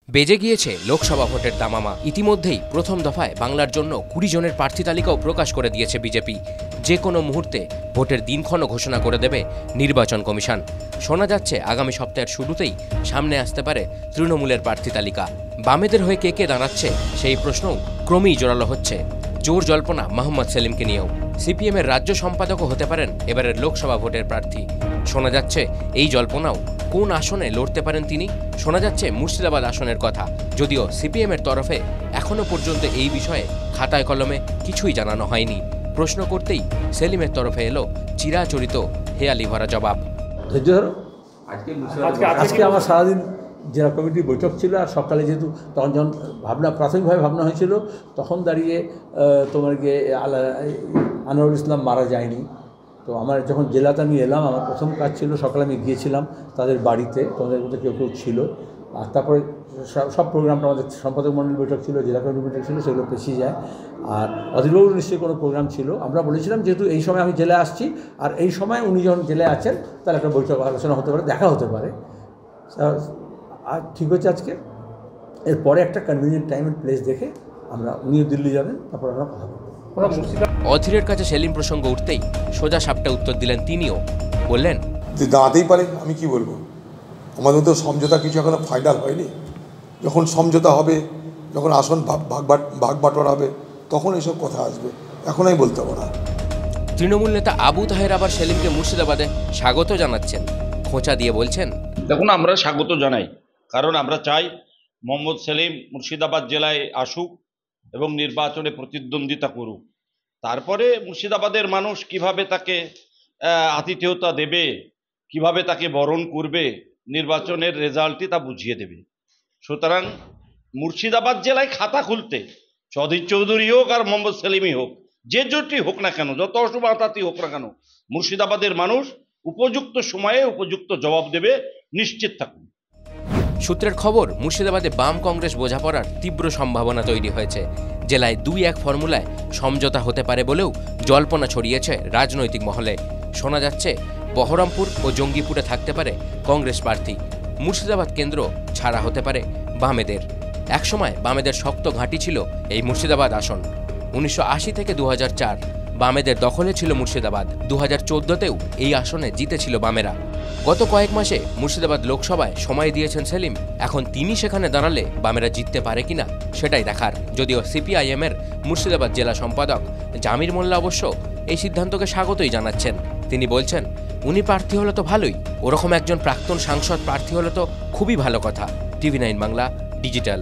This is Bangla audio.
বেজে গিয়েছে লোকসভা ভোটের দামামা। ইতিমধ্যেই প্রথম দফায় বাংলার জন্য 20 জনের প্রার্থী তালিকাও প্রকাশ করে দিয়েছে বিজেপি। যে কোনো মুহূর্তে ভোটের দিনক্ষণ ঘোষণা করে দেবে নির্বাচন কমিশন। শোনা যাচ্ছে আগামী সপ্তাহের শুরুতেই সামনে আসতে পারে তৃণমূলের প্রার্থী তালিকা। বামেদের হয়ে কে কে দাঁড়াচ্ছে সেই প্রশ্নও ক্রমেই জোরালো হচ্ছে। জোর জল্পনা মোহাম্মদ সেলিমকে নিয়েও। সিপিএমের রাজ্য সম্পাদকও হতে পারেন এবারের লোকসভা ভোটের প্রার্থী। শোনা যাচ্ছে এই জল্পনাও কোন আসনে লড়তে পারেন তিনি। শোনা যাচ্ছে মুর্শিদাবাদ আসনের কথা, যদিও সিপিএমের তরফে এখনো পর্যন্ত এই বিষয়ে খাতায় কলমে কিছুই জানানো হয়নি। প্রশ্ন করতেই সেলিমের তরফে এলো চিরাচরিত হেয়ালি ভরা জবাব। আজকে আমার সারাদিন জেলা কমিটির বৈঠক ছিল, আর সকালে যেহেতু তখন যখন প্রাথমিকভাবে ভাবনা হয়েছিল তখন দাঁড়িয়ে তোমার গিয়ে আনোয়ারুল ইসলাম মারা যায়নি। তো আমার যখন জেলাতে আমি এলাম, আমার প্রথম কাজ ছিল সকালে আমি গিয়েছিলাম তাদের বাড়িতে, তোমাদের মধ্যে কেউ কেউ ছিল। আর তারপরে সব প্রোগ্রামটা আমাদের সম্পাদক মণ্ডল বৈঠক ছিল, জেলা কমিটি বৈঠক ছিল, সেগুলো পেছিয়ে যায়। আর অধীরবাবুর নিশ্চয়ই কোনো প্রোগ্রাম ছিল। আমরা বলেছিলাম যেহেতু এই সময় আমি জেলায় আসছি আর এই সময় উনি যখন জেলায় আছেন তাহলে একটা বৈঠক আলোচনা হতে পারে, দেখা হতে পারে। আর ঠিক হচ্ছে আজকে এরপরে একটা কনভিনিয়েন্ট টাইম অ্যান্ড প্লেস দেখে উনিও দিল্লি যাবেন, তারপর আমরা কথা বলবো। অধীরের কাছে সেলিম প্রসঙ্গ উঠতেই সোজা সাপটা উত্তর দিলেন তিনিও। বললেন যে দাঁড়াতেই পারে, আমি কি বলবো, আমাদের তো সমঝোতা কিছু এখনো ফাইনাল হয়নি। যখন সমঝোতা হবে, যখন আসন ভাগ বাটোয়ারা হবে, তখন এইসব কথা আসবে, এখন আমি বলতে পারবো না। তৃণমূল নেতা আবু তাহের আবার সেলিমকে মুর্শিদাবাদে স্বাগত জানাচ্ছেন। খোঁচা দিয়ে বলছেন, দেখুন আমরা স্বাগত জানাই, কারণ আমরা চাই মোহাম্মদ সেলিম মুর্শিদাবাদ জেলায় আসুক এবং নির্বাচনে প্রতিদ্বন্দ্বিতা করুক। তারপরে মুর্শিদাবাদের মানুষ কিভাবে তাকে আতিথেয়তা দেবে, কিভাবে তাকে বরণ করবে, নির্বাচনের রেজাল্টই তা বুঝিয়ে দেবে। সুতরাং মুর্শিদাবাদ জেলায় খাতা খুলতে অধীর চৌধুরী হোক আর মোহাম্মদ সেলিমই হোক, যে জোটই হোক না কেন, যত অশুভতাই হোক না কেন, মুর্শিদাবাদের মানুষ উপযুক্ত সময়ে উপযুক্ত জবাব দেবে, নিশ্চিত থাকুন। সূত্রের খবর, মুর্শিদাবাদে বাম কংগ্রেস বোঝাপড়ার তীব্র সম্ভাবনা তৈরি হয়েছে। জেলায় 2-1 ফর্মুলায় সমঝোতা হতে পারে বলেও জল্পনা ছড়িয়েছে রাজনৈতিক মহলে। শোনা যাচ্ছে বহরমপুর ও জঙ্গিপুরে থাকতে পারে কংগ্রেস প্রার্থী। মুর্শিদাবাদ কেন্দ্র ছাড়া হতে পারে বামেদের। একসময় বামেদের শক্ত ঘাঁটি ছিল এই মুর্শিদাবাদ আসন। 1980 থেকে 2004 বামেদের দখলে ছিল মুর্শিদাবাদ। 2014তেও এই আসনে জিতেছিল বামেরা। গত কয়েক মাসে মুর্শিদাবাদ লোকসভায় সময় দিয়েছেন সেলিম। এখন তিনি সেখানে দাঁড়ালে বামেরা জিততে পারে কিনা সেটাই দেখার। যদিও সিপিআইএমের মুর্শিদাবাদ জেলা সম্পাদক জামির মোল্লা অবশ্য এই সিদ্ধান্তকে স্বাগতই জানাচ্ছেন। তিনি বলছেন, উনি প্রার্থী হলে তো ভালোই, ওরকম একজন প্রাক্তন সাংসদ প্রার্থী হলে তো খুবই ভালো কথা। TV9 Bangla digital.